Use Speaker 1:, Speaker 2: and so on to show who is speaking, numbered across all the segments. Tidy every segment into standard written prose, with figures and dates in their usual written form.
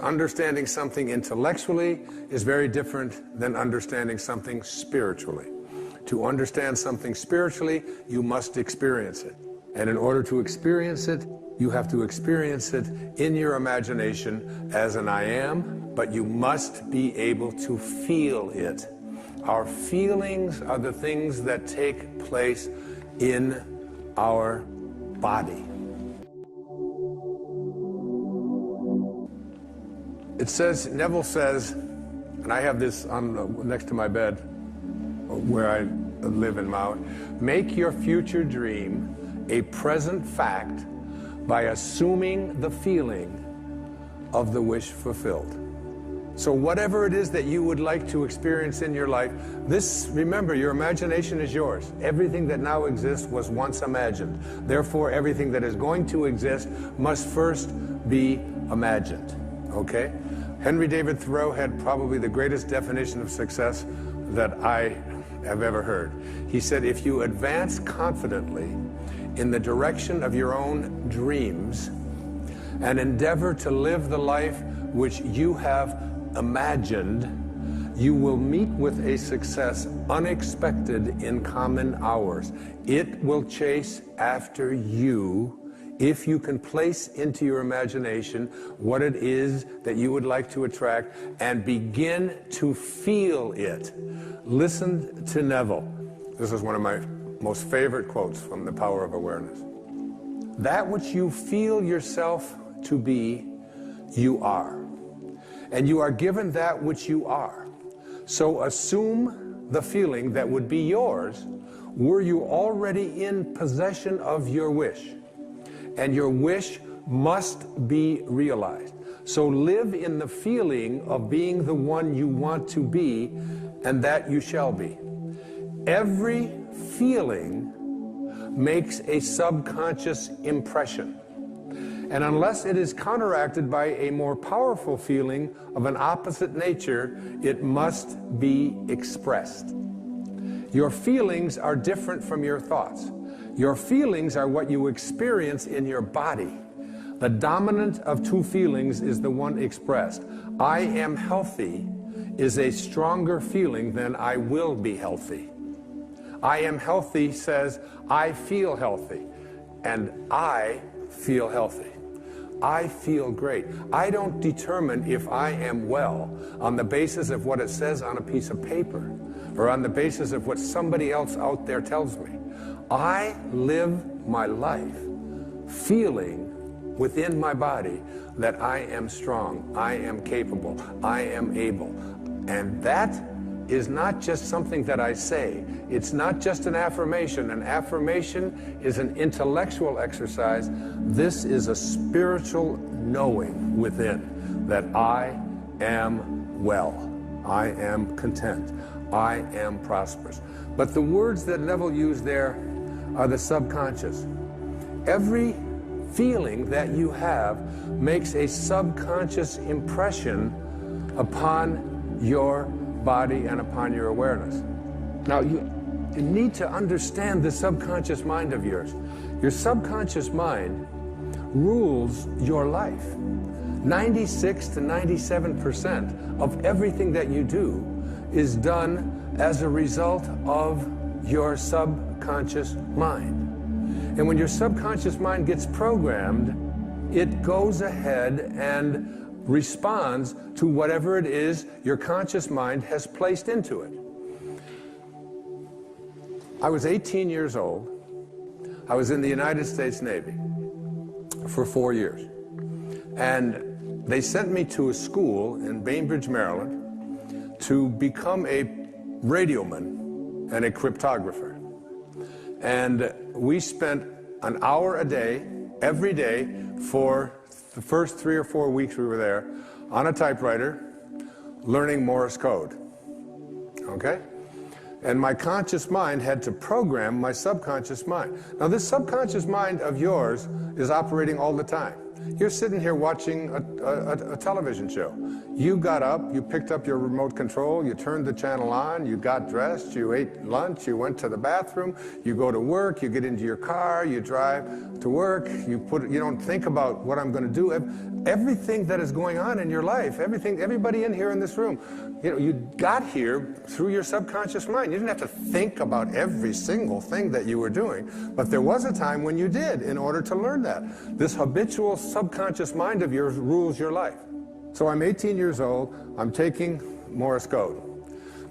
Speaker 1: Understanding something intellectually is very different than understanding something spiritually. To understand something spiritually, you must experience it. And in order to experience it, you have to experience it in your imagination as an I am, but you must be able to feel it. Our feelings are the things that take place in our body. It says, Neville says, and I have this on next to my bed where I live in Maui, make your future dream a present fact by assuming the feeling of the wish fulfilled. So whatever it is that you would like to experience in your life, remember, your imagination is yours. Everything that now exists was once imagined. Therefore, everything that is going to exist must first be imagined. Okay? Henry David Thoreau had probably the greatest definition of success that I have ever heard. He said, if you advance confidently in the direction of your own dreams and endeavor to live the life which you have imagined, you will meet with a success unexpected in common hours. It will chase after you if you can place into your imagination what it is that you would like to attract and begin to feel it. Listen to Neville. This is one of my most favorite quotes from The Power of Awareness. That which you feel yourself to be, you are. And you are given that which you are. So assume the feeling that would be yours were you already in possession of your wish. And your wish must be realized. So live in the feeling of being the one you want to be, and that you shall be. Every feeling makes a subconscious impression. And unless it is counteracted by a more powerful feeling of an opposite nature, it must be expressed. Your feelings are different from your thoughts. Your feelings are what you experience in your body. The dominant of two feelings is the one expressed. I am healthy is a stronger feeling than I will be healthy. I am healthy says I feel healthy, and I feel healthy. I feel great. I don't determine if I am well on the basis of what it says on a piece of paper or on the basis of what somebody else out there tells me. I live my life feeling within my body that I am strong, I am capable, I am able. And that is not just something that I say. It's not just an affirmation. An affirmation is an intellectual exercise. This is a spiritual knowing within that I am well, I am content, I am prosperous. But the words that Neville used there are the subconscious. Every feeling that you have makes a subconscious impression upon your body and upon your awareness. Now, you need to understand the subconscious mind of yours. Your subconscious mind rules your life. 96 to 97% of everything that you do is done as a result of your subconscious mind. And when your subconscious mind gets programmed, it goes ahead and responds to whatever it is your conscious mind has placed into it. I was 18 years old. I was in the United States Navy for 4 years. And they sent me to a school in Bainbridge, Maryland, to become a radioman and a cryptographer. And we spent an hour a day, every day, for the first 3 or 4 weeks we were there, on a typewriter, learning Morse code. Okay? And my conscious mind had to program my subconscious mind. Now, this subconscious mind of yours is operating all the time. You're sitting here watching a television show. You got up, you picked up your remote control, you turned the channel on, you got dressed, you ate lunch, you went to the bathroom, you go to work, you get into your car, you drive to work, you don't think about what I'm going to do. Everything that is going on in your life, everybody in here in this room, you got here through your subconscious mind. You didn't have to think about every single thing that you were doing, but there was a time when you did in order to learn that. This habitual subconscious mind of yours rules your life. So I'm 18 years old, I'm taking Morse code.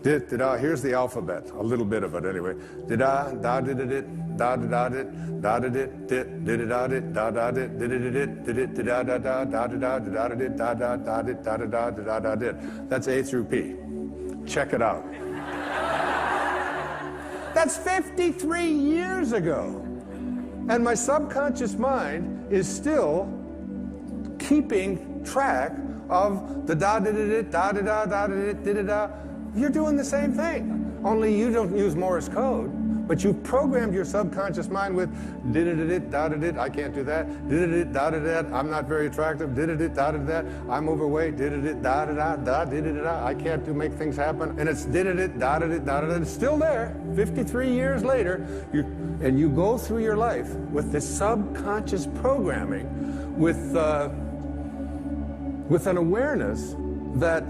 Speaker 1: Here's the alphabet, a little bit of it anyway. Da da did it, da da did, da did it, did da did, da da did, did it, da da da, da da da, da did, da da da did, da da da, da did. That's A through P. Check it out. That's 53 years ago. And my subconscious mind is still keeping track of the da da da da da da da da da. You're doing the same thing, only you don't use Morse code, but you've programmed your subconscious mind with did da da da. I can't do that. Did da da da. I'm not very attractive. Did da da da. I'm overweight. Did da da da da. I can't make things happen. And it's did da da da da. It's still there. 53 years later, you go through your life with this subconscious programming, with an awareness that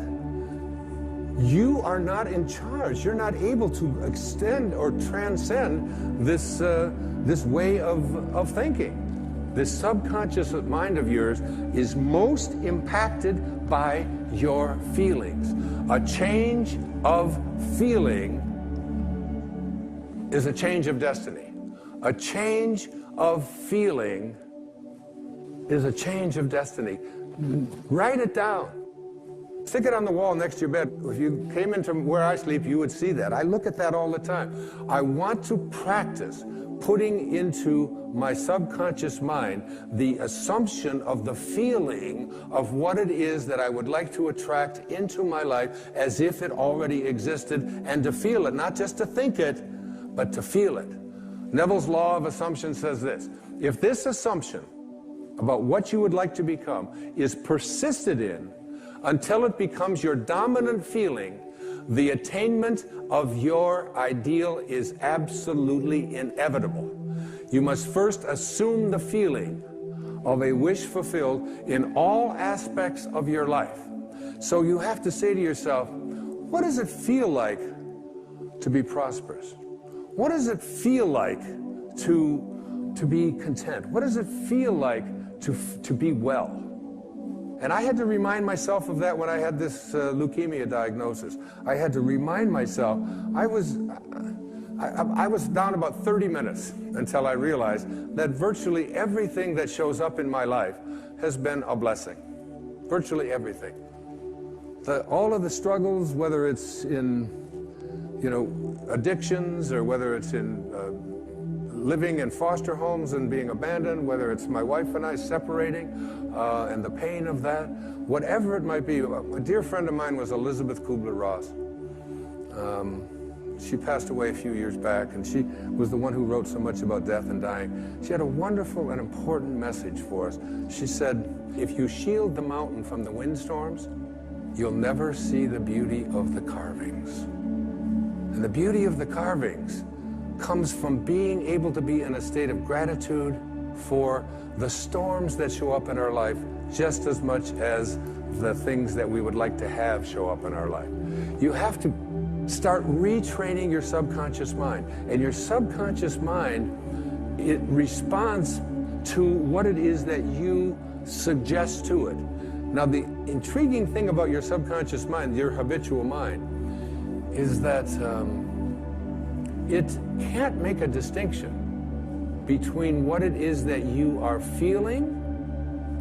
Speaker 1: you are not in charge. You're not able to extend or transcend this way of thinking. This subconscious mind of yours is most impacted by your feelings. A change of feeling is a change of destiny. A change of feeling is a change of destiny. Write it down. Stick it on the wall next to your bed. If you came into where I sleep, you would see that. I look at that all the time. I want to practice putting into my subconscious mind the assumption of the feeling of what it is that I would like to attract into my life as if it already existed, and to feel it, not just to think it, but to feel it. Neville's law of assumption says this: if this assumption about what you would like to become is persisted in until it becomes your dominant feeling, the attainment of your ideal is absolutely inevitable. You must first assume the feeling of a wish fulfilled in all aspects of your life. So you have to say to yourself, what does it feel like to be prosperous? What does it feel like to be content? What does it feel like to be well? And I had to remind myself of that when I had this leukemia diagnosis. I had to remind myself. I was down about 30 minutes until I realized that virtually everything that shows up in my life has been a blessing. Virtually everything. All of the struggles, whether it's in, addictions, or whether it's in living in foster homes and being abandoned, whether it's my wife and I separating and the pain of that, whatever it might be. A dear friend of mine was Elizabeth Kubler-Ross. She passed away a few years back, and she was the one who wrote so much about death and dying. She had a wonderful and important message for us. She said, if you shield the mountain from the windstorms, you'll never see the beauty of the carvings. And the beauty of the carvings comes from being able to be in a state of gratitude for the storms that show up in our life just as much as the things that we would like to have show up in our life. You have to start retraining your subconscious mind. And your subconscious mind, it responds to what it is that you suggest to it. Now, the intriguing thing about your subconscious mind, your habitual mind, is that it can't make a distinction between what it is that you are feeling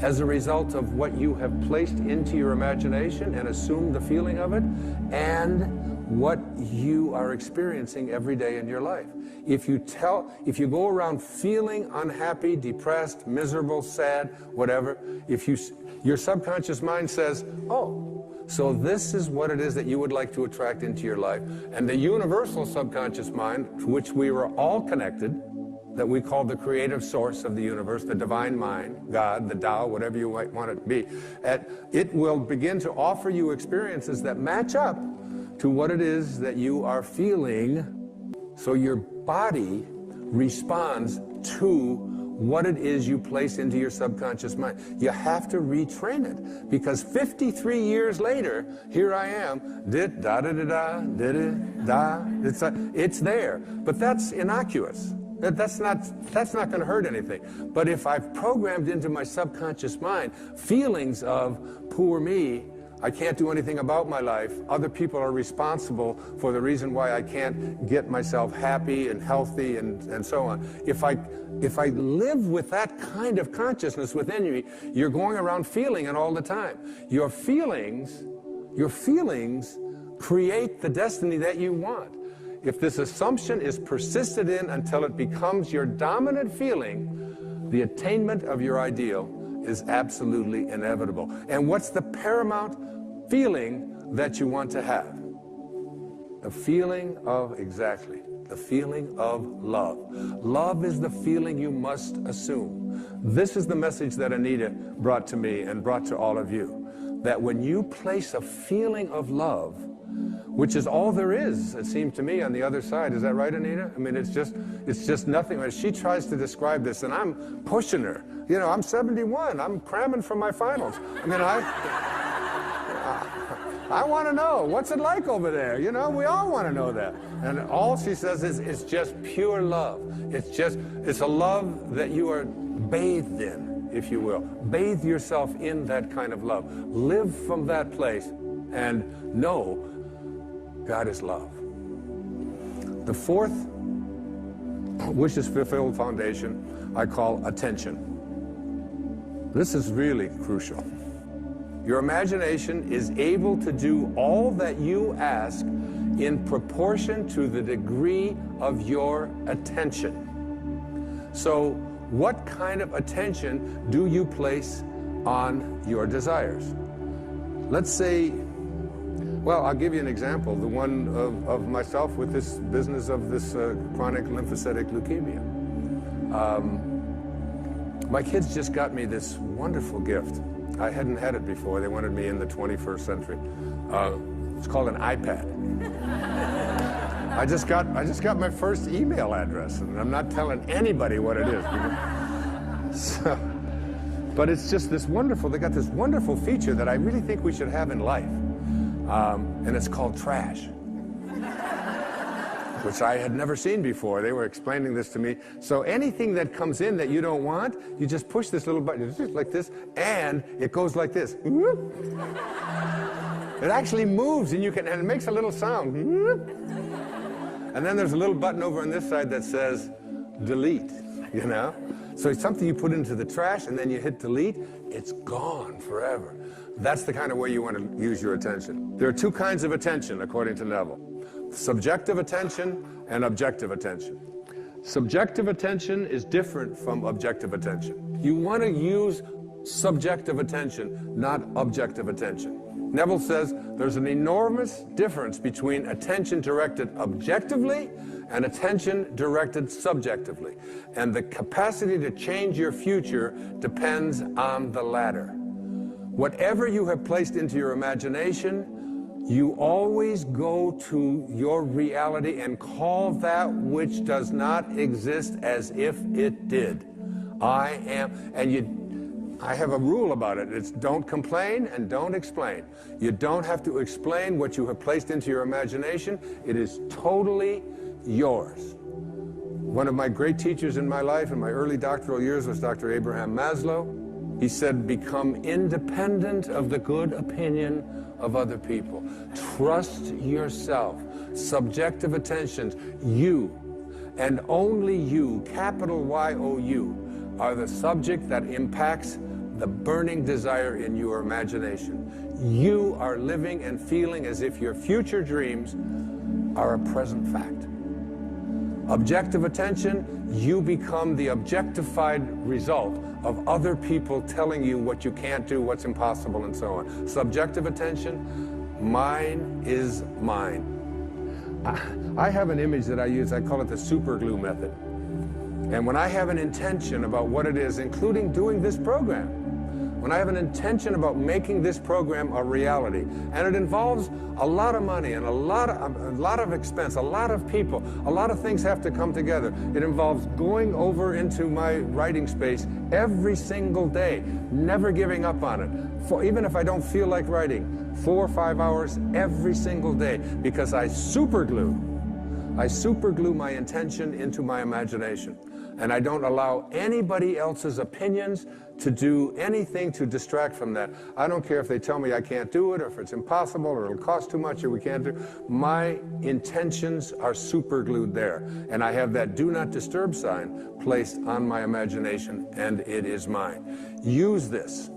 Speaker 1: as a result of what you have placed into your imagination and assumed the feeling of it, and what you are experiencing every day in your life. If you go around feeling unhappy, depressed, miserable, sad, whatever, your subconscious mind says, oh, so this is what it is that you would like to attract into your life. And the universal subconscious mind, to which we were all connected, that we call the creative source of the universe, the divine mind, God, the Tao, whatever you might want it to be, it will begin to offer you experiences that match up to what it is that you are feeling, so your body responds to what it is you place into your subconscious mind. You have to retrain it, because 53 years later, here I am, it's there. But that's innocuous. That's not going to hurt anything. But if I've programmed into my subconscious mind feelings of poor me, I can't do anything about my life, other people are responsible for the reason why I can't get myself happy and healthy and so on. If I live with that kind of consciousness within you, you're going around feeling it all the time. Your feelings create the destiny that you want. If this assumption is persisted in until it becomes your dominant feeling, the attainment of your ideal is absolutely inevitable. And what's the paramount feeling that you want to have? The feeling of, exactly, the feeling of love. Love is the feeling you must assume. This is the message that Anita brought to me and brought to all of you, that when you place a feeling of love, which is all there is, it seemed to me, on the other side. Is that right, Anita? I mean, it's just nothing. When she tries to describe this, and I'm pushing her. You know, I'm 71. I'm cramming for my finals. I mean, I want to know, what's it like over there? You know, we all want to know that. And all she says is, it's just pure love. It's a love that you are bathed in, if you will. Bathe yourself in that kind of love. Live from that place and know God is love. The fourth wishes fulfilled foundation I call attention. This is really crucial. Your imagination is able to do all that you ask in proportion to the degree of your attention. So, what kind of attention do you place on your desires? Let's say, well, I'll give you an example, the one of myself with this business of this chronic lymphocytic leukemia. My kids just got me this wonderful gift. I hadn't had it before. They wanted me in the 21st century. It's called an iPad. I just got my first email address, and I'm not telling anybody what it is. So, but it's just this wonderful, they got this wonderful feature that I really think we should have in life. And it's called trash, which I had never seen before. They were explaining this to me. So anything that comes in that you don't want, you just push this little button, it's just like this, and it goes like this. It actually moves, and it makes a little sound. And then there's a little button over on this side that says delete, you know? So it's something you put into the trash, and then you hit delete, it's gone forever. That's the kind of way you want to use your attention. There are two kinds of attention, according to Neville. Subjective attention and objective attention. Subjective attention is different from objective attention. You want to use subjective attention, not objective attention. Neville says there's an enormous difference between attention directed objectively and attention directed subjectively. And the capacity to change your future depends on the latter. Whatever you have placed into your imagination, you always go to your reality and call that which does not exist as if it did. I am, and I have a rule about it. It's don't complain and don't explain. You don't have to explain what you have placed into your imagination. It is totally yours. One of my great teachers in my life in my early doctoral years was Dr. Abraham Maslow. He said, become independent of the good opinion of other people. Trust yourself. Subjective attentions. You, and only you, capital Y-O-U, are the subject that impacts the burning desire in your imagination. You are living and feeling as if your future dreams are a present fact. Objective attention, you become the objectified result of other people telling you what you can't do, what's impossible, and so on. Subjective attention, mine is mine. I have an image that I use, I call it the super glue method. And when I have an intention about what it is, including doing this program, when I have an intention about making this program a reality, and it involves a lot of money and a lot of expense, a lot of people, a lot of things have to come together. It involves going over into my writing space every single day, never giving up on it. Even if I don't feel like writing, 4 or 5 hours every single day, because I superglue my intention into my imagination. And I don't allow anybody else's opinions to do anything to distract from that. I don't care if they tell me I can't do it, or if it's impossible, or it'll cost too much, or we can't do. My intentions are superglued there. And I have that do not disturb sign placed on my imagination, and it is mine. Use this.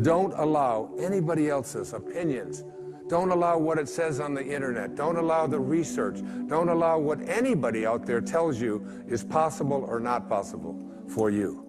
Speaker 1: Don't allow anybody else's opinions. Don't allow what it says on the internet. Don't allow the research. Don't allow what anybody out there tells you is possible or not possible for you.